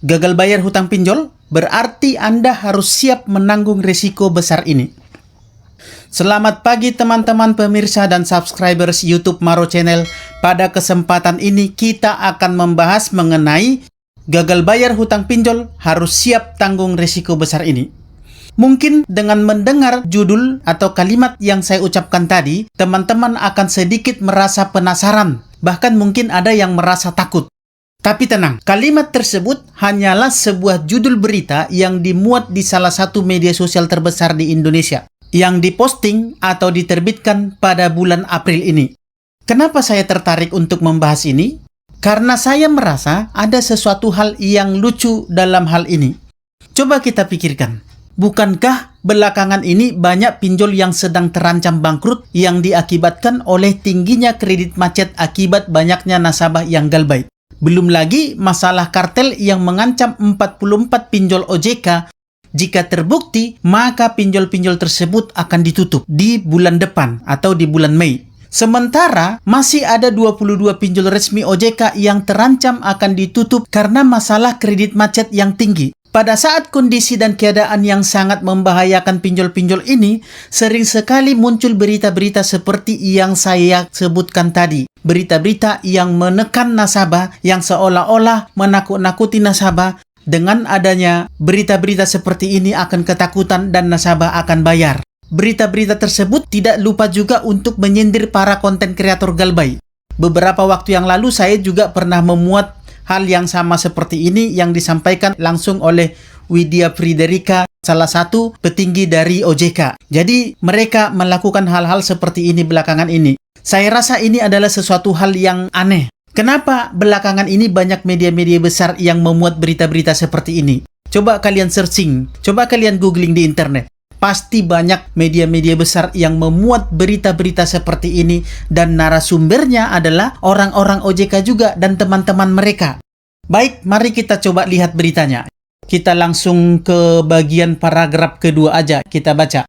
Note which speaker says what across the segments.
Speaker 1: Gagal bayar hutang pinjol berarti Anda harus siap menanggung risiko besar ini. Selamat pagi teman-teman pemirsa dan subscribers YouTube Maro Channel. Pada kesempatan ini kita akan membahas mengenai gagal bayar hutang pinjol harus siap tanggung risiko besar ini. Mungkin dengan mendengar judul atau kalimat yang saya ucapkan tadi, teman-teman akan sedikit merasa penasaran. Bahkan mungkin ada yang merasa takut. Tapi tenang, kalimat tersebut hanyalah sebuah judul berita yang dimuat di salah satu media sosial terbesar di Indonesia, yang diposting atau diterbitkan pada bulan April ini. Kenapa saya tertarik untuk membahas ini? Karena saya merasa ada sesuatu hal yang lucu dalam hal ini. Coba kita pikirkan, bukankah belakangan ini banyak pinjol yang sedang terancam bangkrut yang diakibatkan oleh tingginya kredit macet akibat banyaknya nasabah yang galbait? Belum lagi masalah kartel yang mengancam 44 pinjol OJK. Jika terbukti, maka pinjol-pinjol tersebut akan ditutup di bulan depan atau di bulan Mei. Sementara masih ada 22 pinjol resmi OJK yang terancam akan ditutup karena masalah kredit macet yang tinggi. Pada saat kondisi dan keadaan yang sangat membahayakan pinjol-pinjol ini, sering sekali muncul berita-berita seperti yang saya sebutkan tadi. Berita-berita yang menekan nasabah, yang seolah-olah menakut-nakuti nasabah. Dengan adanya berita-berita seperti ini akan ketakutan dan nasabah akan bayar. Berita-berita tersebut tidak lupa juga untuk menyindir para konten kreator galbait. Beberapa waktu yang lalu saya juga pernah memuat hal yang sama seperti ini yang disampaikan langsung oleh Widya Friderika, salah satu petinggi dari OJK. Jadi mereka melakukan hal-hal seperti ini belakangan ini. Saya rasa ini adalah sesuatu hal yang aneh. Kenapa belakangan ini banyak media-media besar yang memuat berita-berita seperti ini? Coba kalian searching, coba kalian googling di internet. Pasti banyak media-media besar yang memuat berita-berita seperti ini dan narasumbernya adalah orang-orang OJK juga dan teman-teman mereka. Baik, mari kita coba lihat beritanya. Kita langsung ke bagian paragraf kedua aja, kita baca.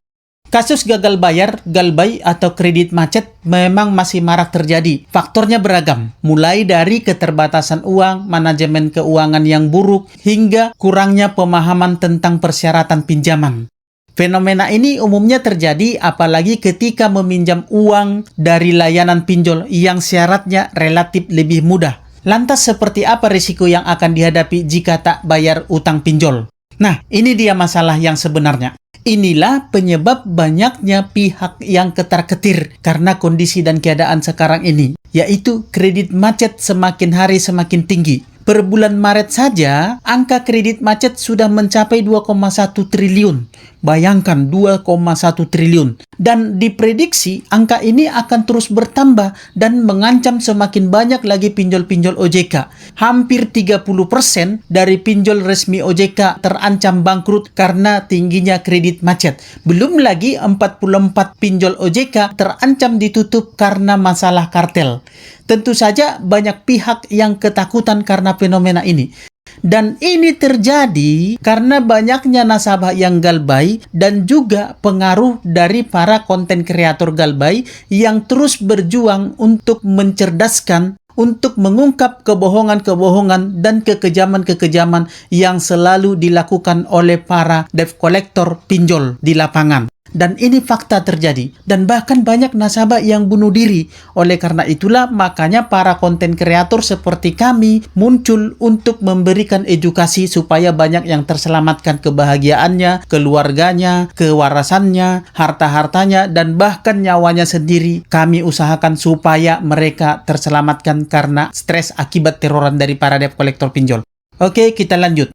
Speaker 1: Kasus gagal bayar, galbait atau kredit macet memang masih marak terjadi. Faktornya beragam, mulai dari keterbatasan uang, manajemen keuangan yang buruk, hingga kurangnya pemahaman tentang persyaratan pinjaman. Fenomena ini umumnya terjadi apalagi ketika meminjam uang dari layanan pinjol yang syaratnya relatif lebih mudah. Lantas seperti apa risiko yang akan dihadapi jika tak bayar utang pinjol? Nah, ini dia masalah yang sebenarnya. Inilah penyebab banyaknya pihak yang ketar-ketir karena kondisi dan keadaan sekarang ini, yaitu kredit macet semakin hari semakin tinggi. Per bulan Maret saja, angka kredit macet sudah mencapai 2,1 triliun. Bayangkan 2,1 triliun. Dan diprediksi angka ini akan terus bertambah dan mengancam semakin banyak lagi pinjol-pinjol OJK. Hampir 30% dari pinjol resmi OJK terancam bangkrut karena tingginya kredit macet. Belum lagi 44 pinjol OJK terancam ditutup karena masalah kartel. Tentu saja banyak pihak yang ketakutan karena fenomena ini. Dan ini terjadi karena banyaknya nasabah yang galbait dan juga pengaruh dari para konten kreator galbait yang terus berjuang untuk mencerdaskan, untuk mengungkap kebohongan-kebohongan dan kekejaman-kekejaman yang selalu dilakukan oleh para debt collector pinjol di lapangan. Dan ini fakta terjadi. Dan bahkan banyak nasabah yang bunuh diri. Oleh karena itulah makanya para konten kreator seperti kami muncul untuk memberikan edukasi supaya banyak yang terselamatkan kebahagiaannya, keluarganya, kewarasannya, harta-hartanya, dan bahkan nyawanya sendiri. Kami usahakan supaya mereka terselamatkan karena stres akibat teroran dari para debt collector pinjol. Oke, kita lanjut.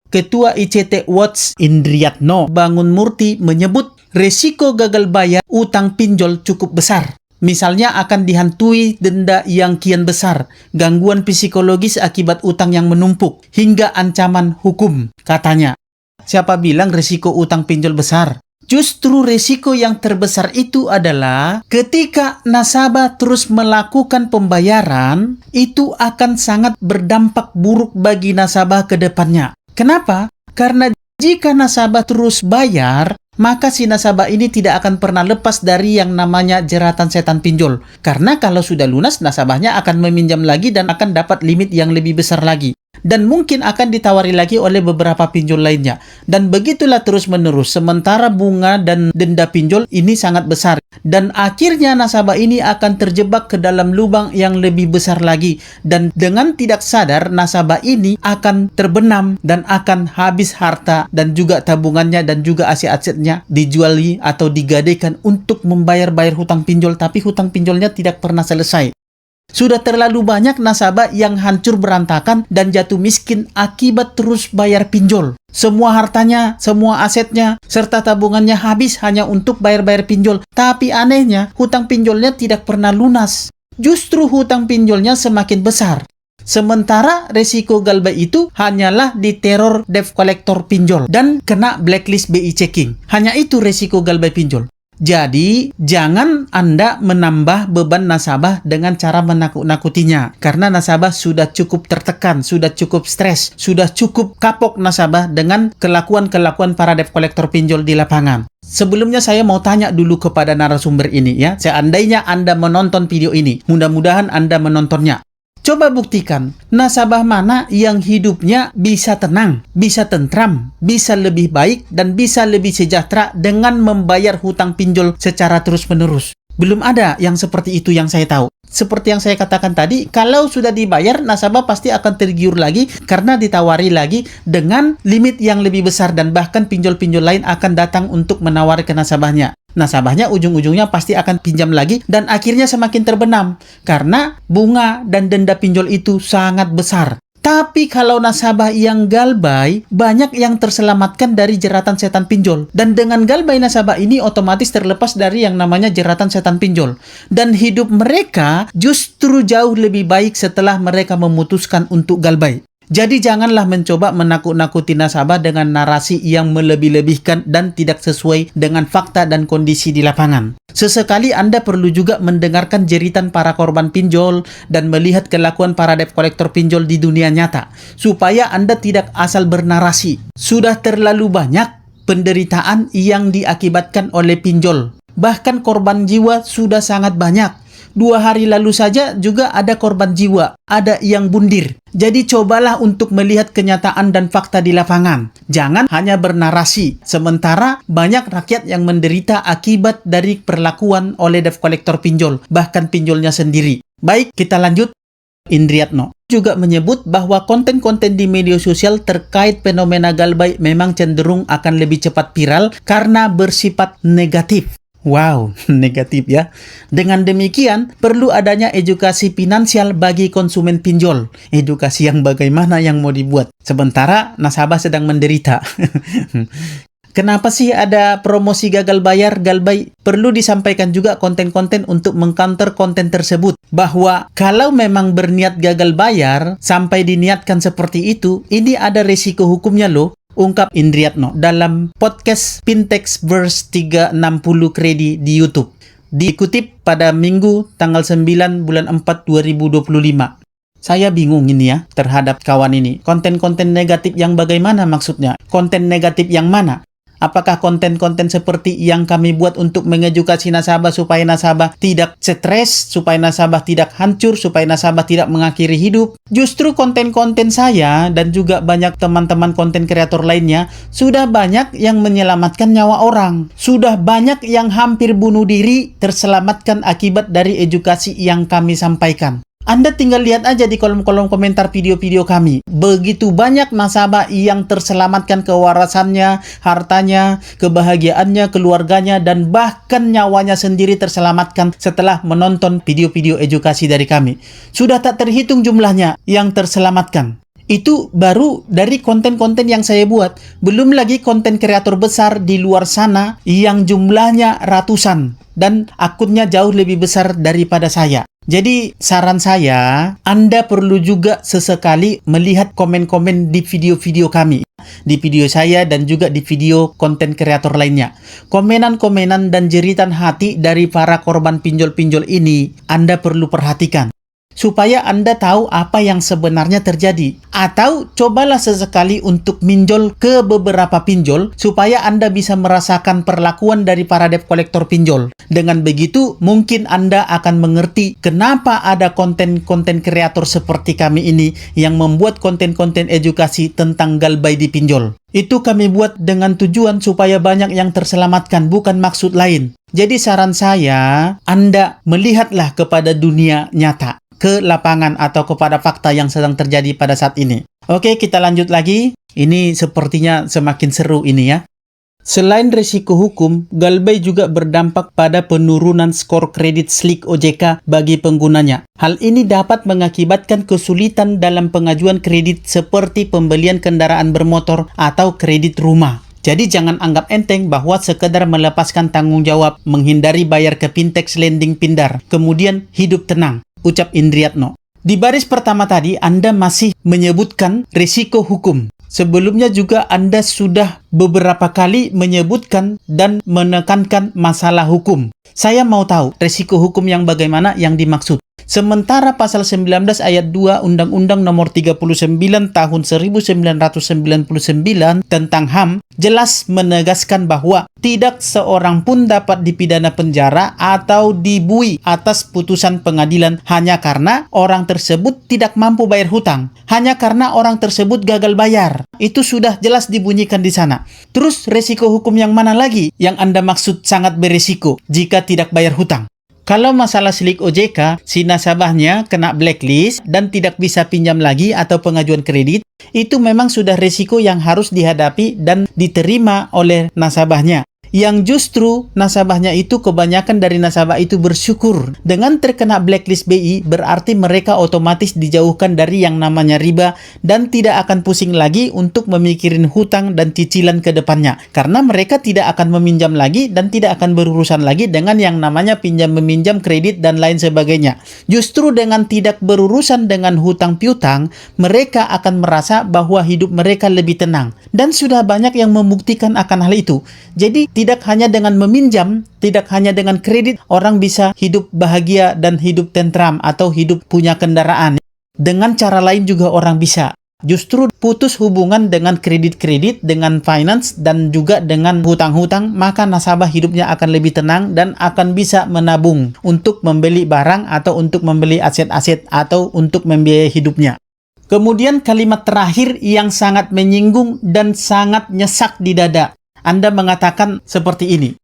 Speaker 1: Ketua ICT Watch Indriyatno Bangunmurti menyebut risiko gagal bayar utang pinjol cukup besar. Misalnya akan dihantui denda yang kian besar, gangguan psikologis akibat utang yang menumpuk, hingga ancaman hukum, katanya. Siapa bilang risiko utang pinjol besar? Justru risiko yang terbesar itu adalah ketika nasabah terus melakukan pembayaran, itu akan sangat berdampak buruk bagi nasabah ke depannya. Kenapa? Karena jika nasabah terus bayar, maka si nasabah ini tidak akan pernah lepas dari yang namanya jeratan setan pinjol. Karena kalau sudah lunas, nasabahnya akan meminjam lagi dan akan dapat limit yang lebih besar lagi. dan mungkin akan ditawari lagi oleh beberapa pinjol lainnya. Dan begitulah terus-menerus, sementara bunga dan denda pinjol ini sangat besar. Dan akhirnya nasabah ini akan terjebak ke dalam lubang yang lebih besar lagi. Dan dengan tidak sadar, nasabah ini akan terbenam dan akan habis harta dan juga tabungannya dan juga aset-asetnya dijuali atau digadaikan untuk membayar-bayar hutang pinjol, tapi hutang pinjolnya tidak pernah selesai. Sudah terlalu banyak nasabah yang hancur berantakan dan jatuh miskin akibat terus bayar pinjol. Semua hartanya, semua asetnya, serta tabungannya habis hanya untuk bayar-bayar pinjol. Tapi anehnya, hutang pinjolnya tidak pernah lunas. Justru hutang pinjolnya semakin besar. Sementara resiko galbay itu hanyalah diteror debt collector pinjol dan kena blacklist BI checking. Hanya itu resiko galbay pinjol. Jadi, jangan Anda menambah beban nasabah dengan cara menakut-nakutinya. Karena nasabah sudah cukup tertekan, sudah cukup stres, sudah cukup kapok nasabah dengan kelakuan-kelakuan para debt collector pinjol di lapangan. Sebelumnya saya mau tanya dulu kepada narasumber ini ya. Seandainya Anda menonton video ini, mudah-mudahan Anda menontonnya. Coba buktikan, nasabah mana yang hidupnya bisa tenang, bisa tentram, bisa lebih baik, dan bisa lebih sejahtera dengan membayar hutang pinjol secara terus-menerus. Belum ada yang seperti itu yang saya tahu. Seperti yang saya katakan tadi, kalau sudah dibayar, nasabah pasti akan tergiur lagi karena ditawari lagi dengan limit yang lebih besar dan bahkan pinjol-pinjol lain akan datang untuk menawari ke nasabahnya. Nasabahnya ujung-ujungnya pasti akan pinjam lagi dan akhirnya semakin terbenam karena bunga dan denda pinjol itu sangat besar. Tapi kalau nasabah yang galbay, banyak yang terselamatkan dari jeratan setan pinjol. Dan dengan galbay nasabah ini otomatis terlepas dari yang namanya jeratan setan pinjol. Dan hidup mereka justru jauh lebih baik setelah mereka memutuskan untuk galbay. Jadi janganlah mencoba menakut-nakuti nasabah dengan narasi yang melebih-lebihkan dan tidak sesuai dengan fakta dan kondisi di lapangan. Sesekali Anda perlu juga mendengarkan jeritan para korban pinjol dan melihat kelakuan para debt collector pinjol di dunia nyata, supaya Anda tidak asal bernarasi. Sudah terlalu banyak penderitaan yang diakibatkan oleh pinjol. Bahkan korban jiwa sudah sangat banyak. 2 hari lalu saja juga ada korban jiwa, ada yang bundir. Jadi cobalah untuk melihat kenyataan dan fakta di lapangan. Jangan hanya bernarasi, sementara banyak rakyat yang menderita akibat dari perlakuan oleh debt collector pinjol, bahkan pinjolnya sendiri. Baik, kita lanjut. Indriatno juga menyebut bahwa konten-konten di media sosial terkait fenomena galbay memang cenderung akan lebih cepat viral karena bersifat negatif. Wow, negatif ya. Dengan demikian, perlu adanya edukasi finansial bagi konsumen pinjol. Edukasi yang bagaimana yang mau dibuat? Sementara nasabah sedang menderita. Kenapa sih ada promosi gagal bayar, galbay? Perlu disampaikan juga konten-konten untuk mengcounter konten tersebut. Bahwa kalau memang berniat gagal bayar, sampai diniatkan seperti itu, ini ada resiko hukumnya loh. Ungkap Indriatno dalam podcast Fintech Verse 360 Kredi di YouTube. Dikutip pada Minggu tanggal 9 bulan 4 2025. Saya bingung ini ya terhadap kawan ini. Konten-konten negatif yang bagaimana maksudnya? Konten negatif yang mana? Apakah konten-konten seperti yang kami buat untuk mengedukasi nasabah supaya nasabah tidak stres, supaya nasabah tidak hancur, supaya nasabah tidak mengakhiri hidup? Justru konten-konten saya dan juga banyak teman-teman konten kreator lainnya sudah banyak yang menyelamatkan nyawa orang. Sudah banyak yang hampir bunuh diri terselamatkan akibat dari edukasi yang kami sampaikan. Anda tinggal lihat aja di kolom-kolom komentar video-video kami. Begitu banyak nasabah yang terselamatkan kewarasannya, hartanya, kebahagiaannya, keluarganya, dan bahkan nyawanya sendiri terselamatkan setelah menonton video-video edukasi dari kami. Sudah tak terhitung jumlahnya yang terselamatkan. Itu baru dari konten-konten yang saya buat. Belum lagi konten kreator besar di luar sana yang jumlahnya ratusan dan akunnya jauh lebih besar daripada saya. Jadi saran saya, Anda perlu juga sesekali melihat komen-komen di video-video kami. Di video saya dan juga di video konten kreator lainnya. Komenan-komenan dan jeritan hati dari para korban pinjol-pinjol ini Anda perlu perhatikan. supaya Anda tahu apa yang sebenarnya terjadi. Atau cobalah sesekali untuk minjol ke beberapa pinjol supaya Anda bisa merasakan perlakuan dari para debt collector pinjol. Dengan begitu, mungkin Anda akan mengerti kenapa ada konten-konten kreator seperti kami ini yang membuat konten-konten edukasi tentang galbay di pinjol. Itu kami buat dengan tujuan supaya banyak yang terselamatkan, bukan maksud lain. Jadi saran saya, Anda melihatlah kepada dunia nyata, ke lapangan atau kepada fakta yang sedang terjadi pada saat ini. Oke, kita lanjut lagi. Ini sepertinya semakin seru ini ya. Selain risiko hukum, galbay juga berdampak pada penurunan skor kredit SLIK OJK bagi penggunanya. Hal ini dapat mengakibatkan kesulitan dalam pengajuan kredit seperti pembelian kendaraan bermotor atau kredit rumah. Jadi jangan anggap enteng bahwa sekedar melepaskan tanggung jawab, menghindari bayar ke Pintex Lending Pindar, kemudian hidup tenang, ucap Indriatno. Di baris pertama tadi, Anda masih menyebutkan risiko hukum. Sebelumnya juga Anda sudah beberapa kali menyebutkan dan menekankan masalah hukum. Saya mau tahu risiko hukum yang bagaimana yang dimaksud. Sementara pasal 19 ayat 2 Undang-Undang Nomor 39 Tahun 1999 tentang HAM jelas menegaskan bahwa tidak seorang pun dapat dipidana penjara atau dibui atas putusan pengadilan hanya karena orang tersebut tidak mampu bayar hutang, hanya karena orang tersebut gagal bayar. Itu sudah jelas dibunyikan di sana. Terus resiko hukum yang mana lagi yang Anda maksud sangat berisiko jika tidak bayar hutang? Kalau masalah SLIK OJK, si nasabahnya kena blacklist dan tidak bisa pinjam lagi atau pengajuan kredit, itu memang sudah risiko yang harus dihadapi dan diterima oleh nasabahnya. Yang justru nasabahnya itu kebanyakan dari nasabah itu bersyukur. Dengan terkena blacklist BI berarti mereka otomatis dijauhkan dari yang namanya riba dan tidak akan pusing lagi untuk memikirin hutang dan cicilan ke depannya. Karena mereka tidak akan meminjam lagi dan tidak akan berurusan lagi dengan yang namanya pinjam-meminjam kredit dan lain sebagainya. Justru dengan tidak berurusan dengan hutang piutang, mereka akan merasa bahwa hidup mereka lebih tenang. Dan sudah banyak yang membuktikan akan hal itu. Jadi tidak hanya dengan meminjam, tidak hanya dengan kredit, orang bisa hidup bahagia dan hidup tentram atau hidup punya kendaraan. Dengan cara lain juga orang bisa. Justru putus hubungan dengan kredit-kredit, dengan finance, dan juga dengan hutang-hutang, maka nasabah hidupnya akan lebih tenang dan akan bisa menabung untuk membeli barang atau untuk membeli aset-aset atau untuk membiayai hidupnya. Kemudian kalimat terakhir yang sangat menyinggung dan sangat nyesak di dada. Anda mengatakan seperti ini.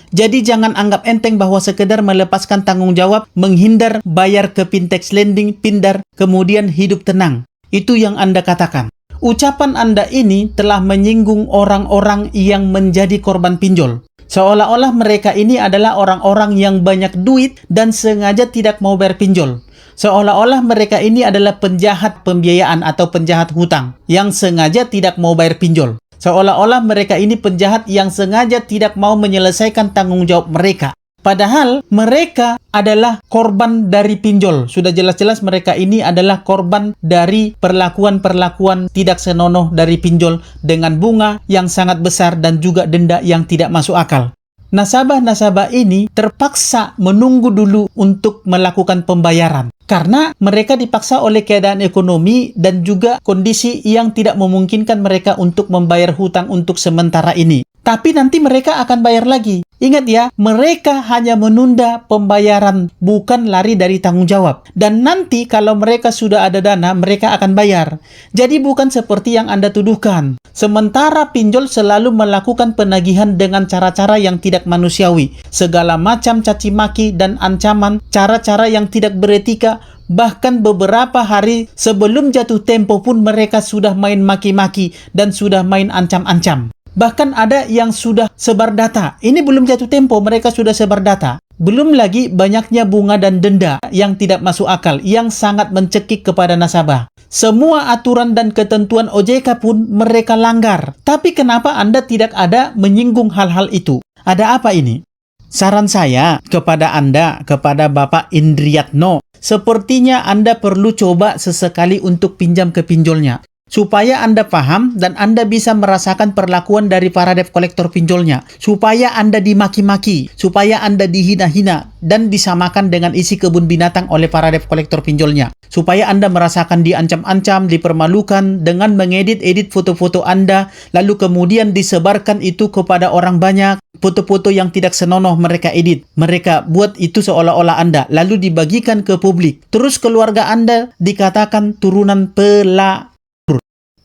Speaker 1: Jadi jangan anggap enteng bahwa sekedar melepaskan tanggung jawab, menghindar bayar ke Pintex Lending Pindar, kemudian hidup tenang. Itu yang Anda katakan. Ucapan Anda ini telah menyinggung orang-orang yang menjadi korban pinjol. Seolah-olah mereka ini adalah orang-orang yang banyak duit dan sengaja tidak mau bayar pinjol. Seolah-olah mereka ini adalah penjahat pembiayaan atau penjahat hutang yang sengaja tidak mau bayar pinjol. Seolah-olah mereka ini penjahat yang sengaja tidak mau menyelesaikan tanggung jawab mereka. Padahal mereka adalah korban dari pinjol. Sudah jelas-jelas mereka ini adalah korban dari perlakuan-perlakuan tidak senonoh dari pinjol dengan bunga yang sangat besar dan juga denda yang tidak masuk akal. Nasabah-nasabah ini terpaksa menunggu dulu untuk melakukan pembayaran. Karena mereka dipaksa oleh keadaan ekonomi dan juga kondisi yang tidak memungkinkan mereka untuk membayar hutang untuk sementara ini. Tapi nanti mereka akan bayar lagi. Ingat ya, mereka hanya menunda pembayaran, bukan lari dari tanggung jawab. Dan nanti kalau mereka sudah ada dana, mereka akan bayar. Jadi bukan seperti yang Anda tuduhkan. Sementara pinjol selalu melakukan penagihan dengan cara-cara yang tidak manusiawi. Segala macam caci maki dan ancaman, cara-cara yang tidak beretika. Bahkan beberapa hari sebelum jatuh tempo pun mereka sudah main maki-maki dan sudah main ancam-ancam. Bahkan ada yang sudah sebar data. Ini belum jatuh tempo, mereka sudah sebar data. Belum lagi banyaknya bunga dan denda yang tidak masuk akal, yang sangat mencekik kepada nasabah. Semua aturan dan ketentuan OJK pun mereka langgar. Tapi kenapa Anda tidak ada menyinggung hal-hal itu? Ada apa ini? Saran saya kepada Anda, kepada Bapak Indriatno, sepertinya Anda perlu coba sesekali untuk pinjam ke pinjolnya. supaya Anda paham dan Anda bisa merasakan perlakuan dari para debt collector pinjolnya, supaya Anda dimaki-maki, supaya Anda dihina-hina dan disamakan dengan isi kebun binatang oleh para debt collector pinjolnya, supaya Anda merasakan diancam-ancam, dipermalukan dengan mengedit-edit foto-foto Anda, lalu kemudian disebarkan itu kepada orang banyak, foto-foto yang tidak senonoh mereka edit, mereka buat itu seolah-olah Anda, lalu dibagikan ke publik. Terus keluarga Anda dikatakan turunan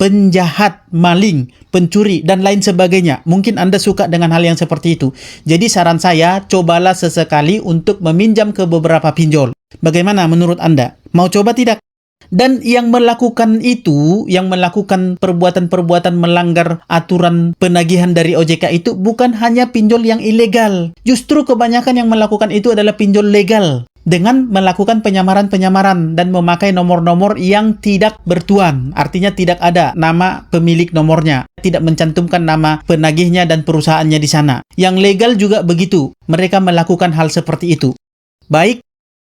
Speaker 1: penjahat, maling, pencuri, dan lain sebagainya. Mungkin Anda suka dengan hal yang seperti itu. Jadi saran saya, cobalah sesekali untuk meminjam ke beberapa pinjol. Bagaimana menurut Anda? Mau coba tidak? Dan yang melakukan itu, yang melakukan perbuatan-perbuatan melanggar aturan penagihan dari OJK itu bukan hanya pinjol yang ilegal. Justru kebanyakan yang melakukan itu adalah pinjol legal. Dengan melakukan penyamaran-penyamaran dan memakai nomor-nomor yang tidak bertuan. Artinya tidak ada nama pemilik nomornya. Tidak mencantumkan nama penagihnya dan perusahaannya di sana. Yang legal juga begitu. Mereka melakukan hal seperti itu. Baik,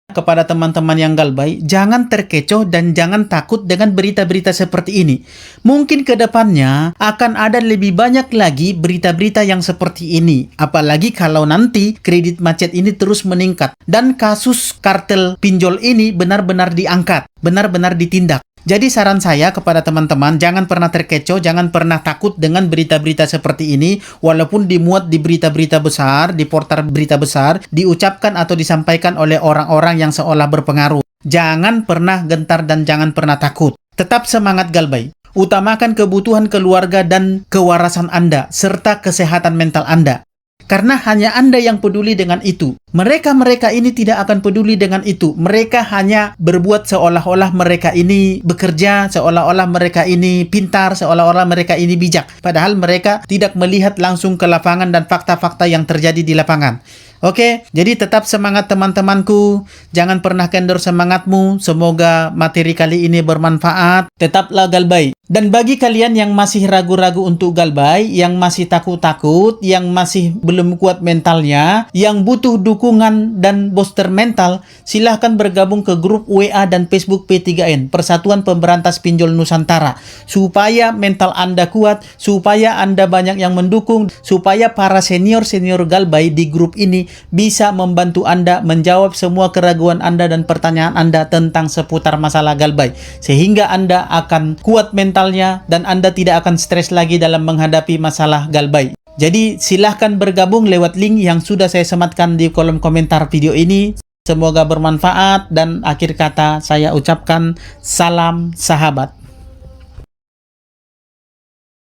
Speaker 1: kepada teman-teman yang galbay, jangan terkecoh dan jangan takut dengan berita-berita seperti ini. Mungkin ke depannya akan ada lebih banyak lagi berita-berita yang seperti ini. Apalagi kalau nanti kredit macet ini terus meningkat dan kasus kartel pinjol ini benar-benar diangkat, benar-benar ditindak. Jadi saran saya kepada teman-teman, jangan pernah terkecoh, jangan pernah takut dengan berita-berita seperti ini, walaupun dimuat di berita-berita besar, di portal berita besar, diucapkan atau disampaikan oleh orang-orang yang seolah berpengaruh. Jangan pernah gentar dan jangan pernah takut. Tetap semangat galbay. Utamakan kebutuhan keluarga dan kewarasan Anda, serta kesehatan mental Anda. Karena hanya Anda yang peduli dengan itu. Mereka-mereka ini tidak akan peduli dengan itu. Mereka hanya berbuat seolah-olah mereka ini bekerja, seolah-olah mereka ini pintar, seolah-olah mereka ini bijak. Padahal mereka tidak melihat langsung ke lapangan dan fakta-fakta yang terjadi di lapangan. Oke, jadi tetap semangat teman-temanku. Jangan pernah kendor semangatmu. Semoga materi kali ini bermanfaat. Tetaplah galbay. Dan bagi kalian yang masih ragu-ragu untuk galbay, yang masih takut-takut, yang masih belum kuat mentalnya, yang butuh dukungan dan booster mental, silahkan bergabung ke grup WA dan Facebook P3N, Persatuan Pemberantas Pinjol Nusantara. Supaya mental Anda kuat, supaya Anda banyak yang mendukung, supaya para senior-senior galbay di grup ini bisa membantu Anda menjawab semua keraguan Anda dan pertanyaan Anda tentang seputar masalah galbay. Sehingga Anda akan kuat mentalnya dan Anda tidak akan stres lagi dalam menghadapi masalah galbay. Jadi silahkan bergabung lewat link yang sudah saya sematkan di kolom komentar video ini. Semoga bermanfaat dan akhir kata saya ucapkan salam sahabat.